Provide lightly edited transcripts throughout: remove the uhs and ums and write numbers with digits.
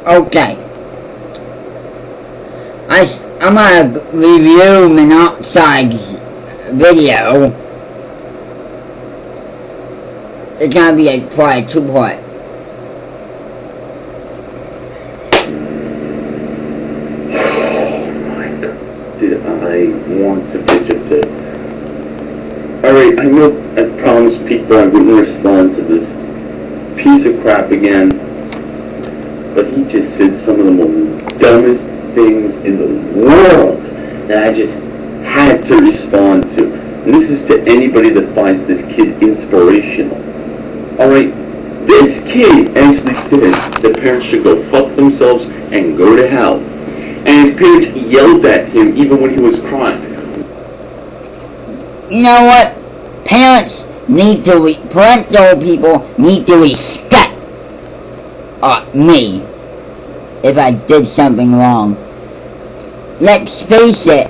Okay. I'm gonna review monoxide's video. It's gonna be probably a two-part. Did I want to pitch a fit? Alright, I know I've promised people I wouldn't respond to this piece of crap again, but he just said some of the most dumbest things in the world that I just had to respond to. And this is to anybody that finds this kid inspirational. Alright, this kid actually said that parents should go fuck themselves and go to hell. And his parents yelled at him even when he was crying. You know what? Parents need to, parental people need to respect me if I did something wrong. Let's face it,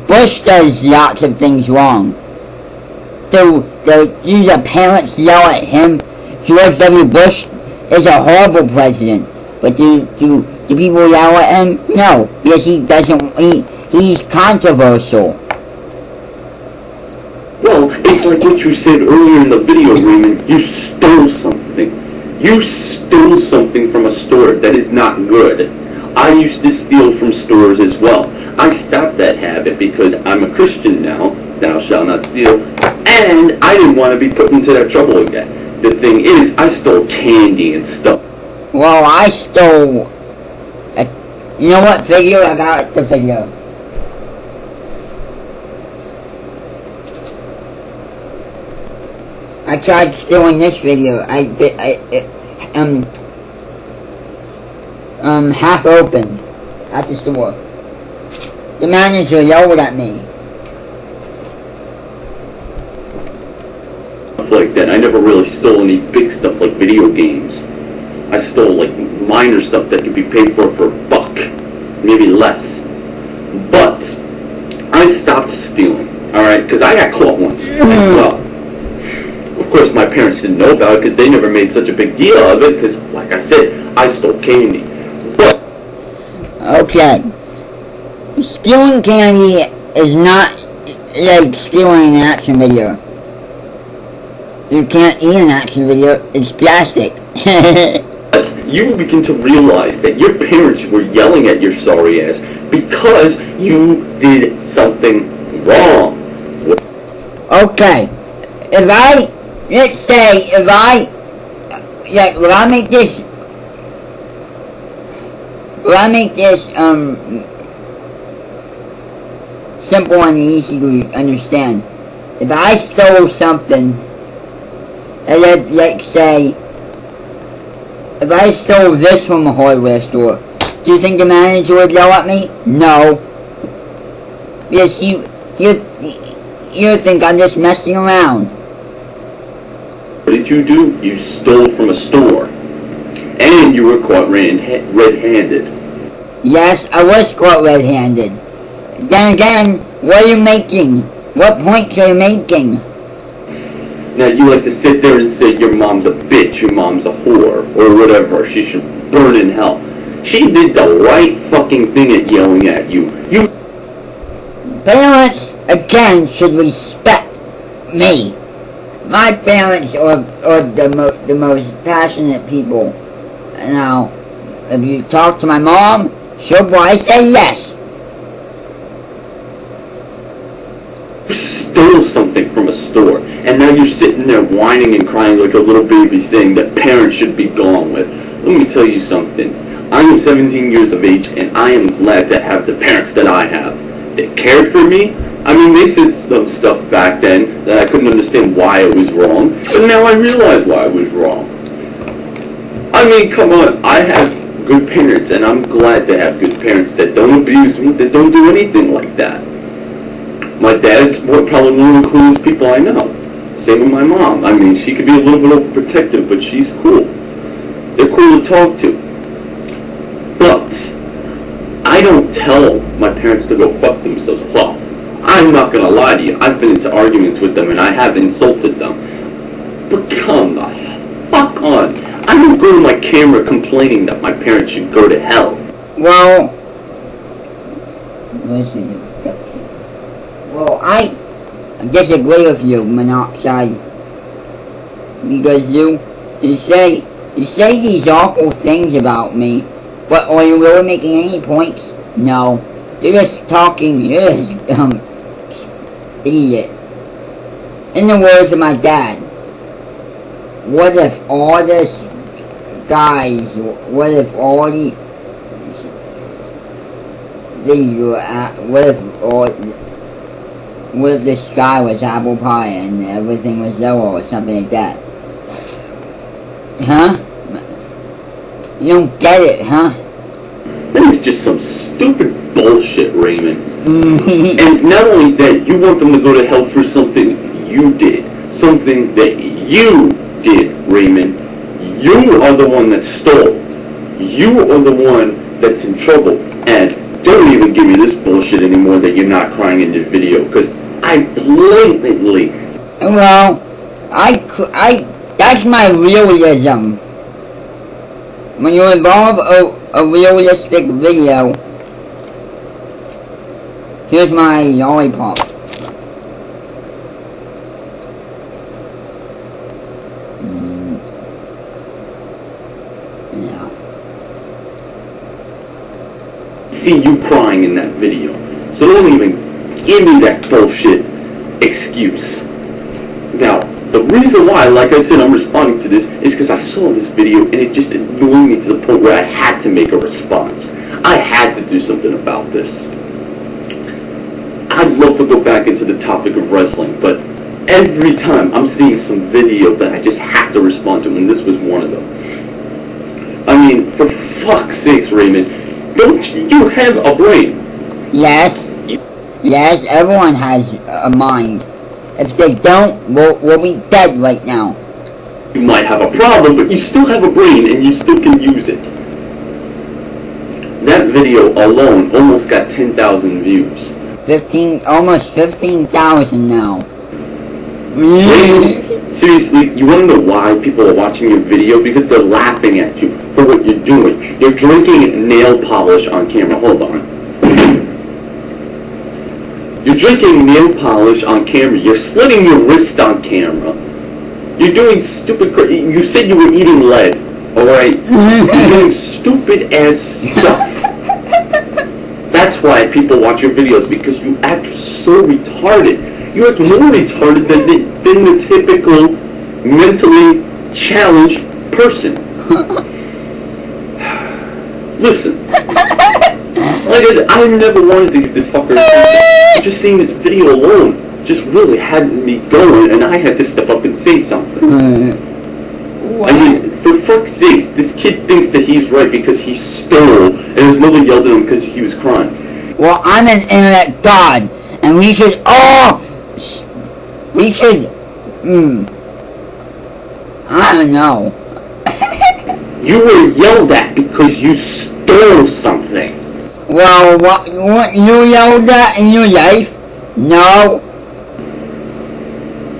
Bush does lots of things wrong. Do the parents yell at him? George W. Bush is a horrible president, but do people yell at him? No, because he's controversial. Well, it's like what you said earlier in the video, Raymond. You stole something. You stole something from a store. That is not good. I used to steal from stores as well. I stopped that habit because I'm a Christian now. Thou shalt not steal. And I didn't want to be put into that trouble again. The thing is, I stole candy and stuff. Well, I stole... You know what video? I got the video. I tried stealing this video. Half open at the store. The manager yelled at me. Like that. I never really stole any big stuff like video games. I stole like minor stuff that could be paid for a buck, maybe less. But I stopped stealing, alright, because I got caught once as well. Of course, my parents didn't know about it because they never made such a big deal of it because, like I said, I stole candy. But okay, stealing candy is not like stealing an action video. You can't eat an action video, it's plastic. But you will begin to realize that your parents were yelling at your sorry ass because you did something wrong. Okay, let's say, will I make this, simple and easy to understand. If I stole something, and let's say, if I stole this from a hardware store, do you think the manager would yell at me? No. Because you think I'm just messing around. What did you do? You stole from a store. And you were caught red-handed. Yes, I was caught red-handed. Then again, what are you making? What points are you making? Now, you like to sit there and say your mom's a bitch, your mom's a whore, or whatever, she should burn in hell. She did the right fucking thing at yelling at you. Parents, again, should respect me. My parents are the most passionate people. Now, if you talk to my mom, she'll probably say yes. You stole something from a store, and now you're sitting there whining and crying like a little baby saying that parents should be gone with. Let me tell you something. I am 17 years of age, and I am glad to have the parents that I have. They cared for me. I mean, they said some stuff back then that I couldn't understand why it was wrong, but now I realize why it was wrong. I mean, come on, I have good parents, and I'm glad to have good parents that don't abuse me, that don't do anything like that. My dad's probably one of the coolest people I know. Same with my mom. I mean, she could be a little bit overprotective, but she's cool. They're cool to talk to. But I don't tell my parents to go fuck themselves. Well, I'm not going to lie to you. I've been into arguments with them, and I have insulted them. But come the fuck on. I don't ruin my camera complaining that my parents should go to hell. Well, listen. Well, I disagree with you, Monoxide, because you say these awful things about me, but are you really making any points? No, you're just talking. You're just idiot. In the words of my dad, what if all this guys? What if all these were? What if the sky was apple pie and everything was yellow or something like that? Huh? You don't get it, huh? That is just some stupid bullshit, Raymond. And not only that, you want them to go to hell for something you did. Something that you did, Raymond. You are the one that stole. You are the one that's in trouble. And don't even give me this bullshit anymore that you're not crying in your video, because I blatantly... Well, that's my realism. When you involve a realistic video, here's my lollipop. Yeah. See you crying in that video. So don't even give me that bullshit excuse. Now, the reason why, like I said, I'm responding to this is because I saw this video and it just annoyed me to the point where I had to make a response. I had to do something about this. I'd love to go back into the topic of wrestling, but every time I'm seeing some video that I just have to respond to, and this was one of them. I mean, for fuck's sakes, Raymond, don't you have a brain? Yes. Yes, everyone has a mind. If they don't, we'll be dead right now. You might have a problem, but you still have a brain and you still can use it. That video alone almost got 10,000 views. Almost 15,000 now. Seriously, you want to know why people are watching your video? Because they're laughing at you for what you're doing. You're drinking nail polish on camera. Hold on. You're drinking nail polish on camera. You're slitting your wrist on camera. You're doing stupid... You said you were eating lead. Alright? You're doing stupid ass stuff. That's why people watch your videos, because you act so retarded. You act more retarded than the typical mentally challenged person. Listen. Like I never wanted to give this fucker attention. Just seeing this video alone just really had me going, and I had to step up and say something. What? I mean, for fuck's sakes, this kid thinks that he's right because he stole, and his mother yelled at him because he was crying. Well, I'm an internet god, and we should all... I don't know. You were yelled at because you stole something. Well, what you yelled at in your life? No.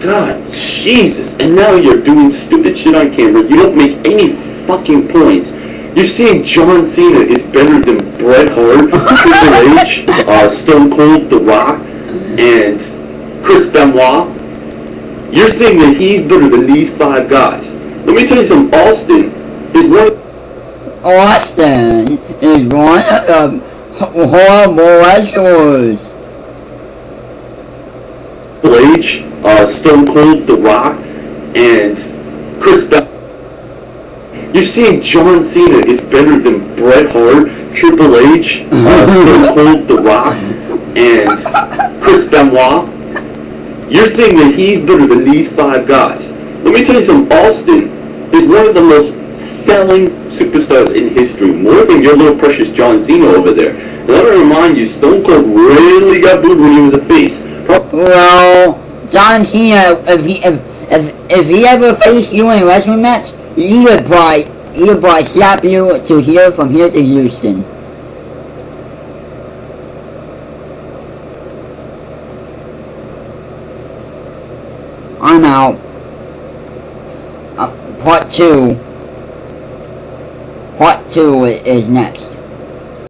God, Jesus. And now you're doing stupid shit on camera. You don't make any fucking points. You're saying John Cena is better than Bret Hart, Triple H, Stone Cold, The Rock, and Chris Benoit. You're saying that he's better than these 5 guys. Let me tell you something. Austin is one of the horrible wrestlers. Triple H, Stone Cold, The Rock, and Chris Benoit. You're saying John Cena is better than Bret Hart, Triple H, Stone Cold, The Rock, and Chris Benoit. You're saying that he's better than these 5 guys. Let me tell you something. Austin is one of the most selling superstars in history, more than your little precious John Cena over there. And let me remind you, Stone Cold really got booed when he was a face. Well, John Cena, if he ever faced you in a wrestling match, he would probably slap you from here to Houston. I'm out. Part 2. Part 2 is next.